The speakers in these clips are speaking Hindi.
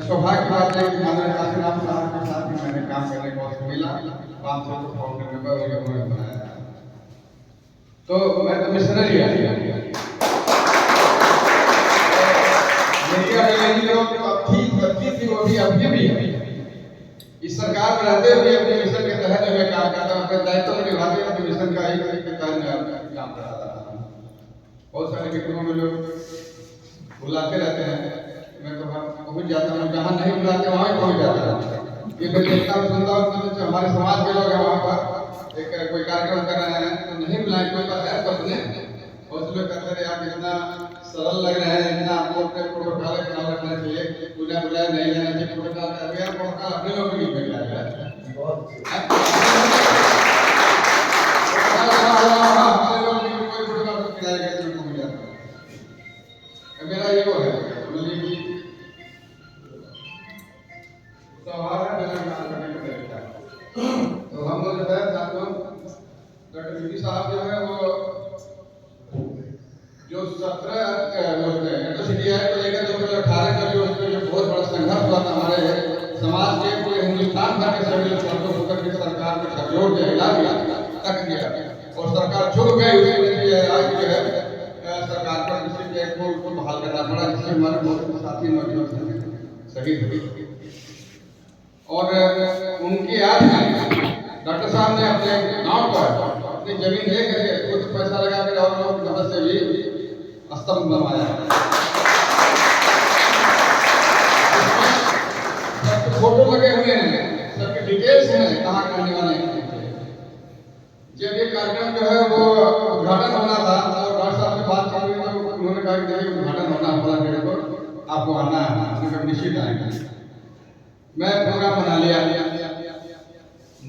सौभाग्य की बात है कि माननीय काशीराम साहब के साथ भी मैंने काम करने का अवसर मिला। 500 को फाउंडर मेंबर उन्होंने बनाया। तो मैं तो मिशनरी थी, वो भी अभी भी है। इस सरकार में रहते हुए अपने मिशन के तहत मैं काम करता हूँ, अपने दायित्व निभाते हुए अपने मिशन का एक काम कर रहा था। बहुत सारे मित्रों में लोग बुलाते रहते हैं, मैं तो पहुँच जाता हूँ, जहाँ नहीं बुलाते वहाँ ही पहुँच जाता हूँ। ये मैं देखता हूँ, सुनता हूँ कि हमारे समाज के लोग हैं वहाँ पर एक कोई कार्यक्रम कर रहे हैं तो नहीं बुलाए, कोई बात है तो अपने हौसले करते रहे। आप इतना सरल लग रहे हैं, इतना आपको अपने प्रोटोकॉल का ख्याल रखना चाहिए, बुला बुलाए नहीं लेना चाहिए। प्रोटोकॉल का अभी प्रोटोकॉल अपने लोग भी मिल जाएगा। मेरा ये वो है तो हम लोग जो है साथियों, डॉक्टर बीपी साहब जो है वो जो 17 यूनिवर्सिटी है तो लेकर 2018 का जो उसमें जो बहुत बड़ा संघर्ष हुआ था हमारे समाज के, पूरे हिंदुस्तान भर के सभी लोग होकर के सरकार में सहयोग दिया, हिला दिया, तक दिया और सरकार झुक गई। उसमें आज जो है सरकार पर को बहाल करना पड़ा, जिससे हमारे बहुत साथी नौजवान शहीद हुए। और उनकी याद में डॉक्टर साहब ने अपने गांव पर अपनी जमीन ले करके कुछ पैसा लगा कर और लोग मदद से भी स्तंभ बनवाया। सबके फोटो लगे हुए हैं, सबके डिटेल्स हैं, कहाँ रहने वाले हैं। जब ये कार्यक्रम जो है वो उद्घाटन होना था तो डॉक्टर साहब से बात चल रही तो उन्होंने कहा कि देखिए उद्घाटन होना हमारा मेरे को आपको आना है, हमने निश्चित आएंगे। मैं प्रोग्राम बना लिया।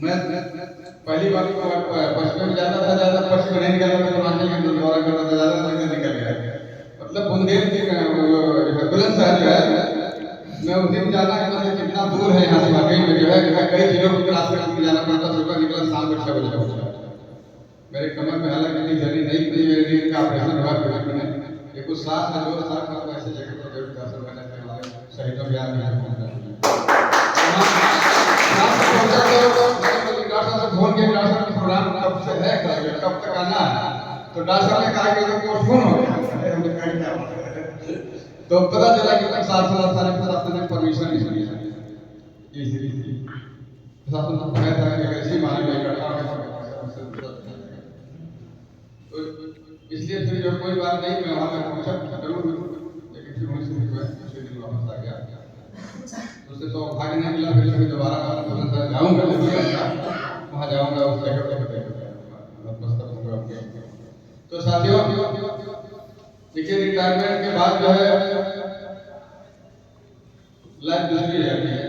मैं पहली बार पश्चिम में जाता था, ज़्यादा पश्चिम नहीं निकलता था, पूर्वांचल के दौरा करता था, ज़्यादा तक निकल गया। मतलब बुंदेलखंड बुलंदशहर जो है, मैं उस दिन जाना कि मतलब कितना दूर है यहाँ से, वाकई में जो है कई जिलों को क्रॉस करके जाना पड़ता। सुबह निकला, शाम को 6 बजे पहुँचा। मेरे कमर में हालांकि इतनी जर्नी नहीं थी, मेरे रीढ़ का ऑपरेशन हुआ पेट में, ये कुछ 7 साल ऐसे जगह पर जरूर दर्शन करने के हमारे शहीदों के याद में पहुँचना। फोन के डॉक्टर प्रोग्राम कब से है, कब तक आना है, तो डॉक्टर ने कहा कि पोस्टपोन हो गया। तो पता चला कि 7 साल ने परमिशन नहीं मिली है। प्रशासन को कहा था कि ऐसी मानी नहीं करता है, तो इसलिए फिर जो कोई बात नहीं, मैं वहाँ पर पहुँचा जरूर, लेकिन फिर वहीं से जो है कुछ दिन वापस आ गया। उससे तो भाग्य नहीं मिला, फिर कभी दोबारा जाऊँगा, वहाँ जाऊँगा, उस जगह पर नतमस्तक होऊंगा। तो साथियों देखिए, रिटायरमेंट के बाद जो है लाइफ दूसरी रहती है।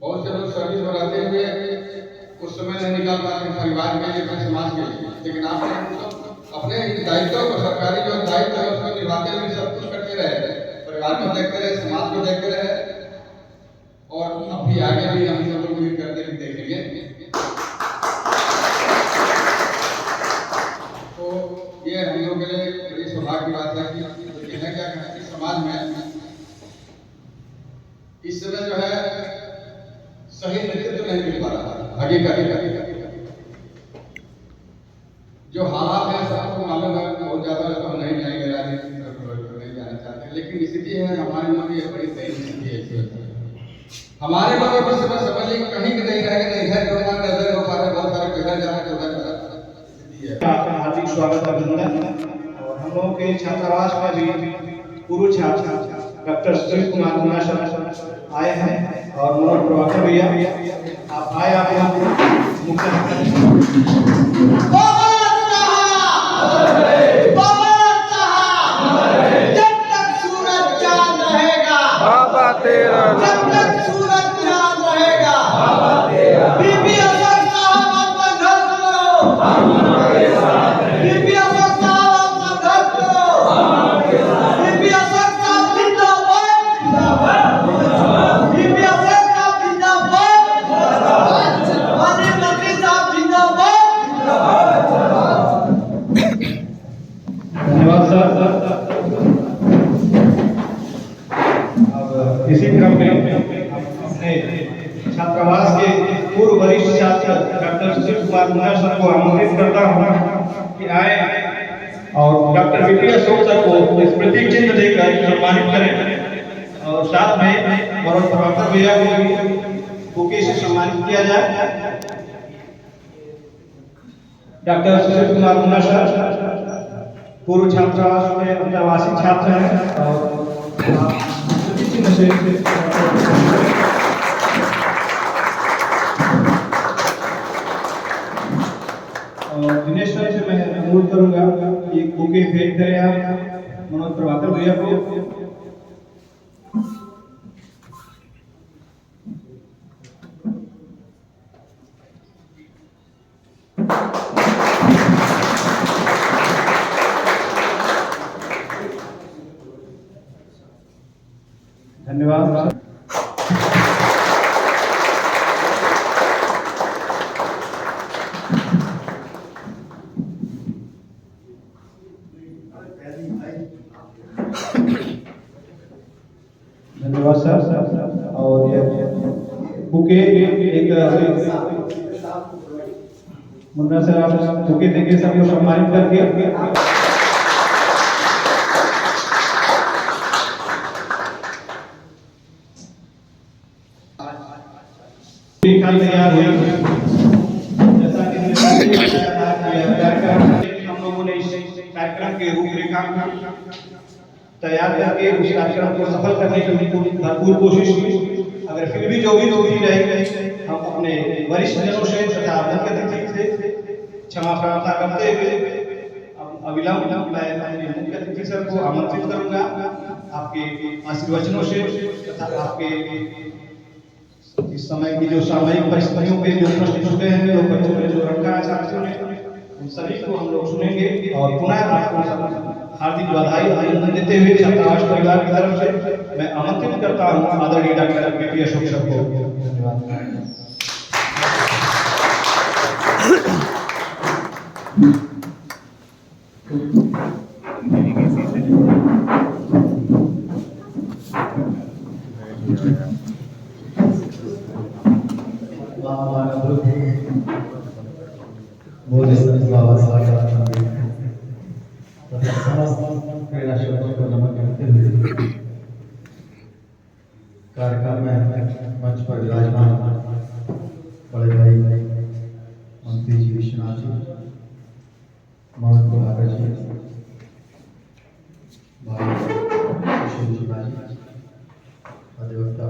बहुत से लोग सर्विस में रहते हुए उस समय नहीं निकाल पाते परिवार के लिए, अपने समाज के लिए, लेकिन आपने अपने दायित्व को, सरकारी जो दायित्व है उसको निभाते हुए सब कुछ करते रहे, परिवार को देखते रहे, समाज को देखते रहे, और अब भी आगे भी हम सब लोग भी करते हुए देखेंगे। तो ये हम लोग के लिए बड़ी सौभाग्य की बात है कि है क्या कि समाज में इस समय जो है सही नेतृत्व नहीं मिल पा रहा। आगे जो हालात है सबको मालूम है, बहुत ज्यादा तो नहीं जाएंगे, राजनीति नहीं जाना चाहते, लेकिन स्थिति है हमारे लोग ये बड़ी सही स्थिति है। हमारे लोग बस समझ लीजिए कहीं भी नहीं रहेगा, नहीं इधर जो हमारे नजर हो पा रहे, बहुत सारे इधर जा रहे स्थिति है। आपका हार्दिक स्वागत अभिनंदन। और हम लोगों के छात्रावास में भी पूर्व छात्र डॉक्टर सुशील कुमार कुमार सर आए हैं और मनोज प्रभाकर भैया आप आए, आप मुख्य इसी क्रम में अपने छात्रावास के पूर्व वरिष्ठ छात्र डॉक्टर सुशील कुमार मुन्ना सर को आमंत्रित करता हूँ कि आए और डॉक्टर बीपी अशोक सर को स्मृति चिन्ह देकर सम्मानित करें और साथ में मनोज प्रभाकर भैया को भी बुके से सम्मानित किया जाए। डॉक्टर सुशील कुमार मुन्ना सर पूर्व छात्रावास में अंतर्वासी छात्र हैं और दिनेश सर से मैं अनुरोध करूंगा कि एक बुके भेंट करें आप मनोज प्रभाकर भैया को। धन्यवाद। धन्यवाद सर। और ये बुके एक मुन्ना सर आप बुके देके सबको सम्मानित करके तैयार हुई। जैसा कि हम लोगों ने इस कार्यक्रम के रूपरेखा तैयार करके उस कार्यक्रम को सफल करने की भरपूर कोशिश की। अगर फिर भी जो भी त्रुटि रही हम अपने वरिष्ठ जनों से तथा मुख्य अतिथि से क्षमा प्रार्थना करते हुए अविलंब मैं अपने मुख्य अतिथि सर को आमंत्रित करूंगा आपके आशीर्वचनों से तथा आपके इस समय की जो सामयिक परिस्थितियों पे जो प्रश्न छूटे हैं जो बच्चों ने जो रखा है छात्रों ने उन सभी को हम लोग सुनेंगे और पुनः आपको हार्दिक बधाई अभिनंदन देते हुए छात्रावास परिवार की तरफ से मैं आमंत्रित करता हूँ आदरणीय डॉक्टर बीपी अशोक सर को। धन्यवाद। कार्यक्रम में मंच पर विराजमान बड़े भाई मंत्री जी विश्वनाथ जी, मनोज प्रभाकर जी, भाई सुशील जी भाजी, अधिवक्ता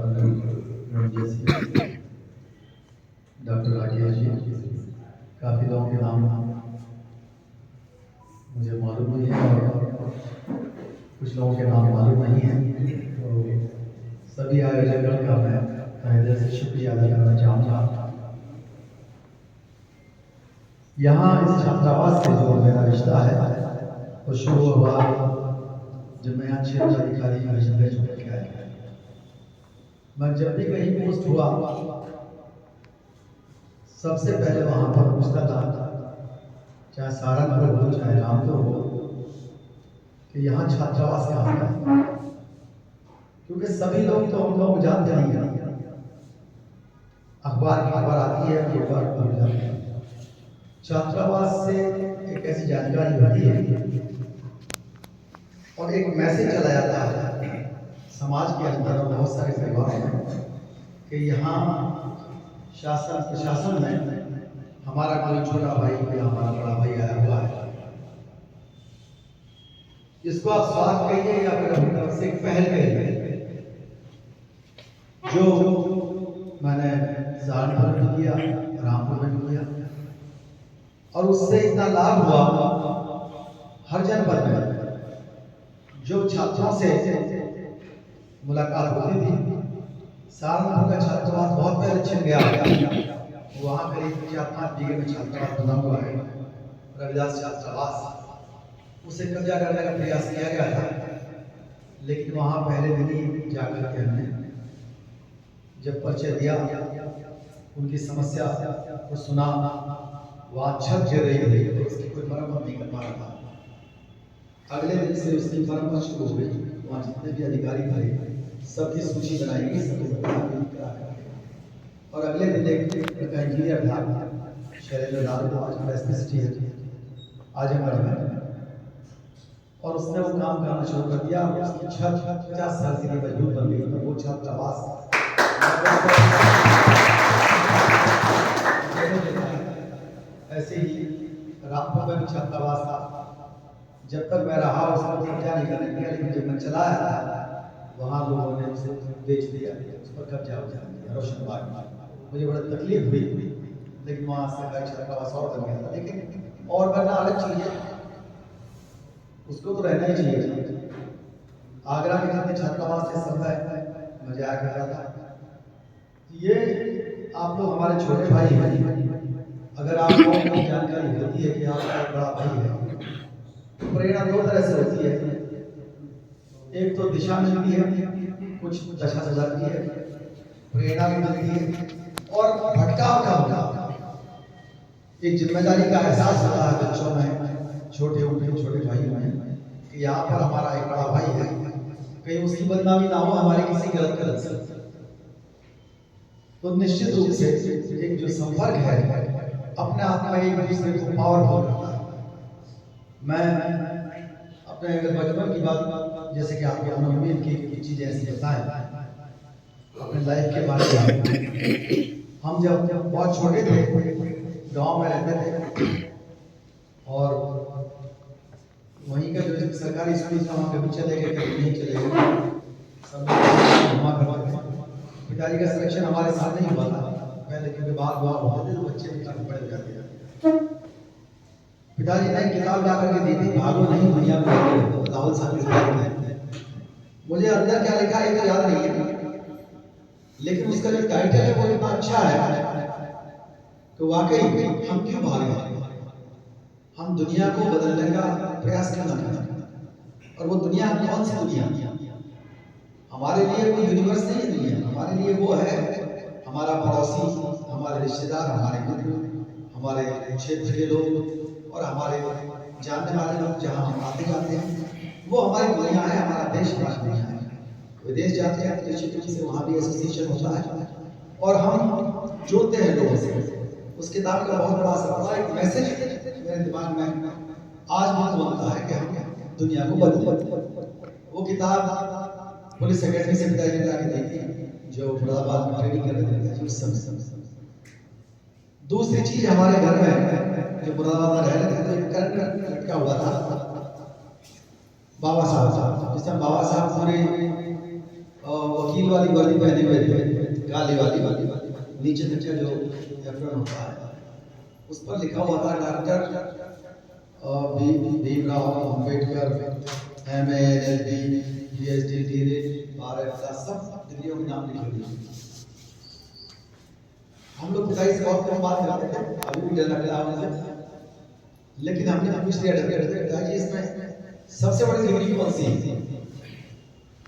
डॉक्टर राकेश जी, काफ़ी लोगों के नाम मुझे मालूम नहीं है और कुछ लोगों के नाम मालूम नहीं है, तो सभी आयोजकों का मैं पहले से शुक्रिया अदा करना चाहूँगा। यहाँ इस छात्रावास से जो मेरा रिश्ता है वो शुरू हुआ जब मैं यहाँ 6 अधिकारी छोड़ के आया। मैं जब भी कहीं पोस्ट हुआ सबसे पहले वहाँ पर पूछता था, चाहे सहारनपुर हो चाहे रामपुर हो, कि यहाँ छात्रावास कहाँ है, क्योंकि सभी लोग तो हम लोग जानते नहीं हैं। अखबार की खबर आती है कि अखबार पढ़ जाते हैं। छात्रावास से एक ऐसी जानकारी होती है और एक मैसेज चला जाता है समाज के अंदर और बहुत सारे परिवारों में कि यहाँ शासन प्रशासन में हमारा कोई छोटा भाई या हमारा बड़ा भाई आया हुआ है। इसको आप स्वागत कहिए या फिर अपनी तरफ से एक पहल कहिए। जो मैंने सहारनपुर में किया, रामपुर में किया और उससे इतना लाभ हुआ हर जनपद में जो छात्रों से मुलाकात होती थी। सहारनपुर का छात्रावास बहुत पहले छिन गया, वहाँ करीब 4-5 बीघे में छात्रावास बना हुआ है, रविदास छात्रावास। उसे कब्जा करने का प्रयास किया गया था, लेकिन वहाँ पहले दिन ही जाकर के हमने जब परिचय दिया, उनकी समस्या को सुना, वहाँ छत गिर रही थी तो उसकी कोई मरम्मत नहीं कर पा रहा था। अगले दिन से उसकी मरम्मत शुरू हो गई। वहाँ जितने भी अधिकारी थे सबकी सूची बनाई गई, सबकी और अगले दिन एक इंजीनियर था शैलेंद्र लाल, आज एसपीसीटी है आजमगढ़ में, और उसने वो काम करना शुरू कर दिया। उसकी छत 50 साल के लिए मजबूत बन गई, और वो छत आवास ऐसे ही रामपुर में भी छत आवास था। जब तक मैं रहा उसको कब्जा नहीं करने दिया, लेकिन जब मैं चला आया वहाँ लोगों ने उसे बेच दिया, उस पर कब्जा हो दिया रोशनबाग में। मुझे बड़ा तकलीफ हुई, लेकिन वहाँ सरकारी छात्रावास और बन गया था। लेकिन और बनना अलग चीज़ है, उसको तो रहना ही चाहिए। आगरा में जितने छात्रावास थे सब में मजा आया करता था। ये आप लोग हमारे छोटे भाई हैं, अगर आपको कोई जानकारी होती है कि आपका एक बड़ा भाई है, तो प्रेरणा दो तरह से होती है। एक तो दिशा मिलती है, कुछ दशा सुधरती है, प्रेरणा भी मिलती है, और भटकाव का होता है, एक जिम्मेदारी का एहसास होता है बच्चों में, छोटे भाई में, कि यहाँ पर हमारा एक बड़ा भाई है, कहीं उसकी बदनामी ना हो हमारे किसी गलत कदम से। तो निश्चित रूप से एक जो संपर्क है अपने आप में एक दूसरे को पावरफुल करता है। मैं अपने अगर बचपन की बात, जैसे कि आपके हमने उम्मीद की चीजें ऐसी बताएं अपने लाइफ के बारे में। हम जब बहुत छोटे थे, गांव में रहते थे, और वहीं का जो सरकारी स्कूल था वहाँ कभी चले गए, कभी नहीं चले गए, सब घुमा करते थे। पिताजी का सिलेक्शन हमारे साथ नहीं हुआ था पहले, क्योंकि बाहर हुआ होते थे तो बच्चे भी काफी बड़े हो जाते थे। पिताजी ने किताब ला करके दी थी, भागो नहीं दुनिया में, राहुल साहब की किताब है। मुझे अंदर क्या लिखा है तो याद नहीं है, लेकिन उसका जो टाइटल है वो इतना अच्छा है तो वाकई हम क्यों भागे, हम दुनिया को बदलने का प्रयास क्यों ना करें। और वो दुनिया कौन सी दुनिया? हमारे लिए कोई यूनिवर्स नहीं है दुनिया, हमारे लिए वो है हमारा पड़ोसी, हमारे रिश्तेदार, हमारे मित्र, हमारे क्षेत्र के लोग और हमारे जानने वाले लोग जहाँ हम आते जाते हैं, वो हमारी दुनिया है, हमारा देश हमारी दुनिया है। विदेश जाते हैं तो निश्चित रूप से वहाँ भी एसोसिएशन होता है और हम जुड़ते हैं लोगों से। उस किताब का बहुत बड़ा असर पड़ा, एक मैसेज मेरे दिमाग में आज भी बनता है कि हम दुनिया को बदलें। वो किताब पुलिस अकेडमी से पिताजी ने लाके दी थी, जो मुरादाबाद में ट्रेनिंग कर रहे थे उस समय। दूसरी चीज हमारे घर में जो मुरादाबाद में रह रहे थे तो एक करंट लटका हुआ था बाबा साहब, जिसमें बाबा साहब पूरे वकील वाली वर्दी पहने हुए थे, काली वाली नीचे नीचे जो एप्रन होता है, उस पर लिखा हुआ था doctor Bhimrao Ambedkar MA LLB PhD DLED Bharat सब डिग्रियों के नाम लिखे हुए। हम लोग पिताजी से बहुत कम बात करते थे, अभी भी डर लगता है मुझे, लेकिन हमने पूछ लिया पिताजी इसमें सबसे बड़ी डिग्री कौन सी है?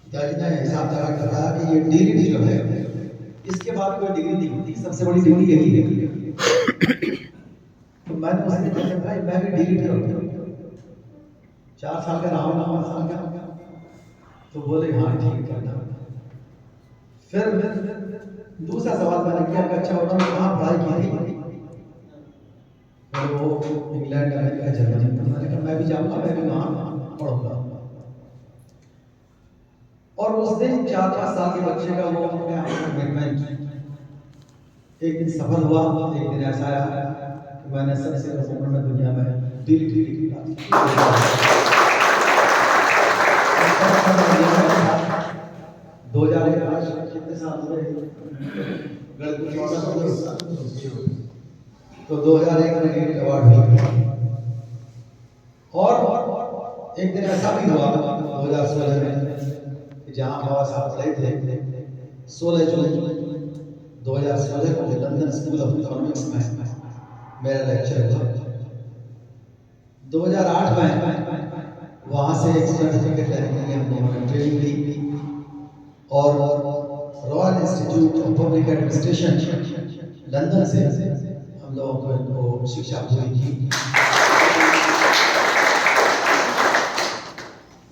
पिताजी ने हिसाब लगा कर कहा कि ये DLED जो है इसके बाद कोई डिग्री नहीं होती, सबसे बड़ी डिग्री यही है। तो मैंने उसने कहा भाई मैं भी DLED करता हूँ, 4 साल का रहा हूँ 5 साल का, तो बोले हाँ ठीक करना। फिर दूसरा सवाल मैंने किया कि अच्छा बताओ कहाँ पढ़ाई की थी? वो इंग्लैंड अमेरिका जर्मनी। मैंने कहा मैं भी जाऊँगा, मैं भी वहाँ पढ़ूंगा। और उस दिन 4-5 साल के बच्चे का वो अपने आप में कमिटमेंट एक दिन सफल हुआ। एक दिन ऐसा आया कि मैंने सबसे कम उम्र में दुनिया में DLED की 2001 कितने साल हुए? तो 2001 में DLED अवार्ड मिला। और एक दिन ऐसा भी हुआ 2016 में जहाँ बाबा साहब पढ़े थे, 16 जून 2016 को लंदन स्कूल ऑफ इकोनॉमिक्स में मेरा लेक्चर हुआ। 2008 में वहाँ से एक सर्टिफिकेट लेने के लिए हम लोगों ने ट्रेनिंग ली और royal institute of public administration London से हम लोगों को शिक्षा पूरी की।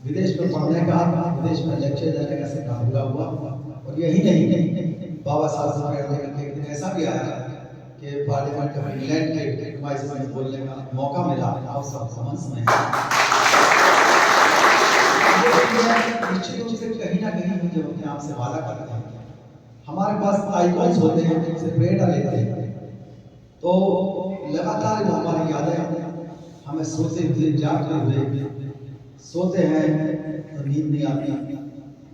विदेश में पढ़ने का, विदेश में लेक्चर देने का सिलसिला हुआ। और यही नहीं, बाबा साहब से प्रेरणा लेकर एक दिन ऐसा भी आया कि पार्लियामेंट ऑफ इंग्लैंड के डिवाइस में बोलने का मौका मिला और सब समझ में निश्चित रूप से कहीं ना कहीं हम जब अपने आप से वादा करते हैं, हमारे पास आइकॉन्स होते हैं, उनसे प्रेरणा लेते हैं, तो लगातार वो हमारी यादें हमें सोते हुए जागते हुए, सोते हैं तो नींद नहीं आती,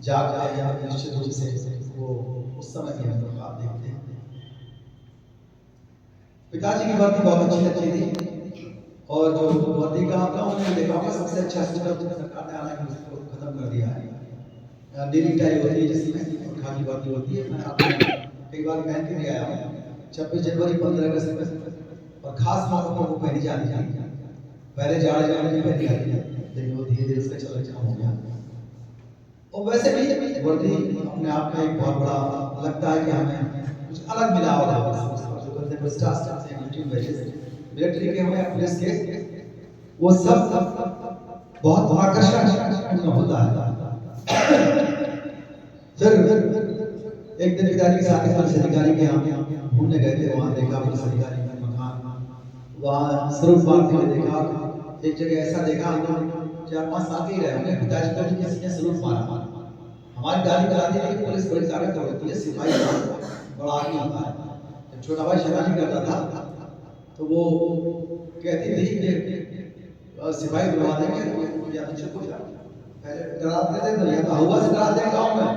जाग रहे हैं निश्चित रूप से वो उस समय भी हम लोग ख्वाब देखते हैं। पिताजी की वर्दी बहुत अच्छी लगती थी और जो वर्दी का आप लोगों ने देखा होगा सबसे अच्छा सरकार ने हालांकि उसको खत्म कर दिया है। नीली टाई होती है जिसमें और खाकी वर्दी होती है। मैं आपको कई बार पहन के भी आया हूँ 26 जनवरी 15 अगस्त और खास मौकों पर वो पहनी जाती है। पहले जाड़े में पहनी जाती है लेकिन वो धीरे धीरे उसका चलन कम हो गया। और वैसे भी वर्दी अपने आप में एक बहुत बड़ा लगता है कि हमें कुछ अलग मिला होगा जो करते हैं स्टाफ से यूट्यूब मिलिट्री के हमें पुलिस के वो सब बहुत आकर्षण होता है। फिर एक दिन पिताजी के साथ पुलिस अधिकारी के यहाँ घूमने गए थे, वहाँ देखा पुलिस अधिकारी का मकान, वहाँ स्वरूप पार्क में देखा, एक जगह ऐसा देखा हम लोग 4-5 साल ही रहे होंगे, पिताजी को भी किसी ने स्वरूप मारा। हमारी दादी बताती थी कि पुलिस बड़ी ताकत होती है, सिपाही बड़ा आदमी होता है। जब छोटा भाई शैतानी करता था तो वो कहती थी कि सिपाही बुलवा देंगे या तो चुप हो जाओ। पहले डराते थे तो या तो हवा से डराते हैं गाँव में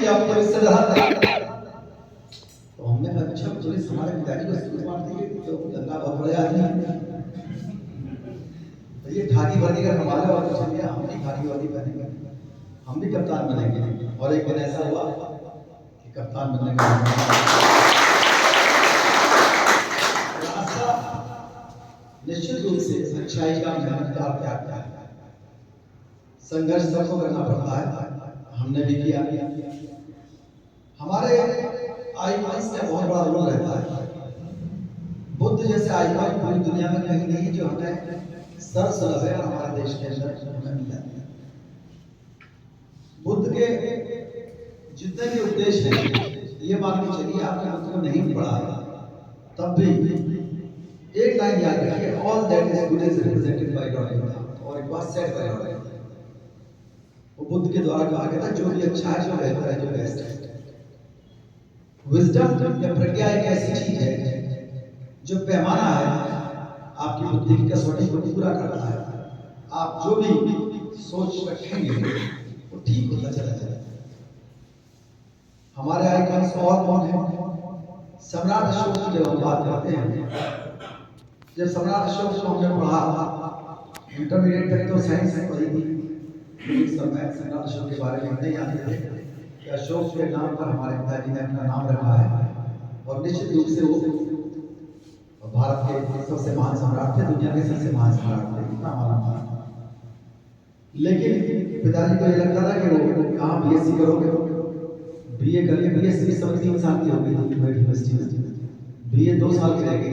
या पुलिस से डराते हैं। तो हमने कहा अच्छा पुलिस हमारे पिताजी को स्वरूप मारती है तो गंगा बहुत बड़े आदमी है, तो ये ठाकी वर्दी का कमाल है। और कुछ नहीं, हम भी ठाकी वर्दी पहनेंगे, हम भी कप्तान बनेंगे। और एक दिन ऐसा हुआ कि कप्तान बनने का रास्ता निश्चित रूप से अच्छाई का, मेहनत का त्याग का है। संघर्ष सबको करना पड़ता है, हमने भी किया। हमारे आइकॉन्स का बहुत बड़ा रोल रहता है। बुद्ध जैसे आइकॉन पूरी दुनिया में कहीं नहीं है जो हमें सर्वसुलभ है और हमारे देश के अंदर हमें मिल जाती है। बुद्ध के जितने भी उपदेश हैं, ये मान के चलिए आपने बुद्ध को नहीं पढ़ा तब भी एक लाइन याद रखिए, all that is good is represented by God और it was said by God. वो बुद्ध के द्वारा कहा गया था जो भी अच्छा है, जो बेहतर है, जो बेस्ट है। विजडम या प्रज्ञा एक ऐसी चीज है जो पैमाना है आपकी बुद्धि की कसौटी को पूरा करता है। आप जो भी सोच रखेंगे वो ठीक होता चला जाएगा। हमारे आइकॉन्स और कौन है? सम्राट अशोक की जब हम बात करते हैं, जब सम्राट अशोक को हमने पढ़ा इंटरमीडिएट तक तो साइंस में पढ़ी थी, लेकिन सम्राट अशोक के बारे में नहीं जानते थे कि अशोक के नाम पर हमारे पिताजी ने अपना नाम रखा है। और निश्चित रूप से वो भारत के सबसे महान सम्राट थे, दुनिया के सबसे महान सम्राट थे, इतना मालूम था। लेकिन पिताजी को ये लगता था कि वो कहाँ बीएससी करोगे, बीए करके बीएससी भी सब 3 साल की हो गई थी यूनिवर्सिटी में, बीए 2 साल की रह गई।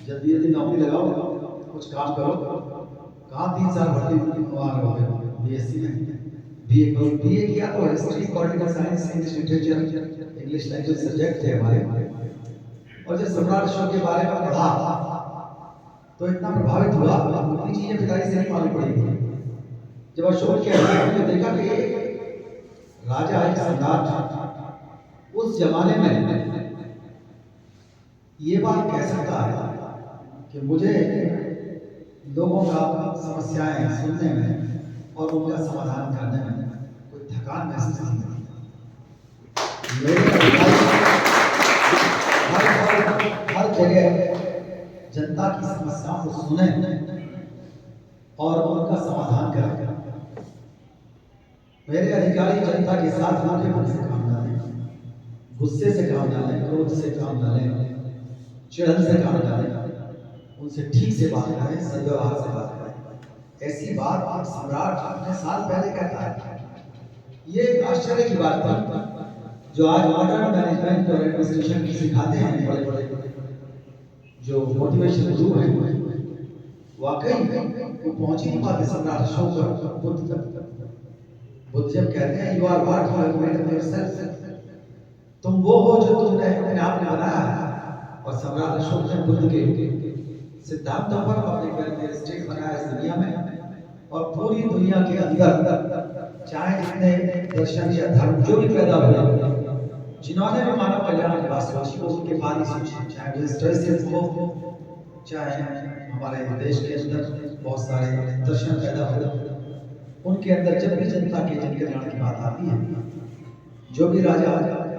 जल्दी जल्दी नौकरी लगाओ, कुछ काम करो, कहाँ 3 साल भर्ती हो गए बीएससी में। बीए करो, बीए किया तो history, political science, English literature, English language subject थे हमारे। और जब सम्राट अशोक के बारे में पढ़ा तो इतना प्रभावित हुआ, उतनी चीजें पिताजी से नहीं मालूम पड़ी थी। जब अशोक के हमने देखा कि राजा एक सम्राट उस जमाने में ये बात कह सकता है कि मुझे लोगों का समस्याएं सुनने में और उनका समाधान करने में कोई थकान महसूस नहीं होती। हर जगह जनता की समस्याओं को सुने और उनका समाधान करें। मेरे अधिकारी जनता के साथ रूखे मन से काम न लें, गुस्से से काम न लें, क्रोध से काम न लें, चिढ़न से काम न लें, उनसे ठीक से बात करें, सद्व्यवहार से बात करें। ऐसी बात आप सम्राट अपने साल पहले कहता है। ये एक आश्चर्य की बात थी जो आज मॉडर्न मैनेजमेंट और एडमिनिस्ट्रेशन सिखाते हैं बड़े बड़े जो मोटिवेशन गुरु हैं, वाकई वो पहुंच ही नहीं पाते सम्राट अशोक बुद्ध बुद्ध जब कहते हैं you are what you have made of yourself, तुम वो हो जो तुमने अपने आप में बनाया है। और सम्राट अशोक ने बुद्ध के सिद्धांतों पर अपने पैर स्टेट बनाया इस दुनिया में। और पूरी दुनिया के अंदर चाहे जितने दर्शन या धर्म जो भी पैदा हुए, जिन्होंने भी मानव कल्याण की बात सोची वो उनके बाद ही सोची, चाहे वो स्टोइसिज्म हो, चाहे हमारे देश के अंदर बहुत सारे दर्शन पैदा हुए, उनके अंदर जब भी जनता के जन कल्याण की बात आती है, जो भी राजा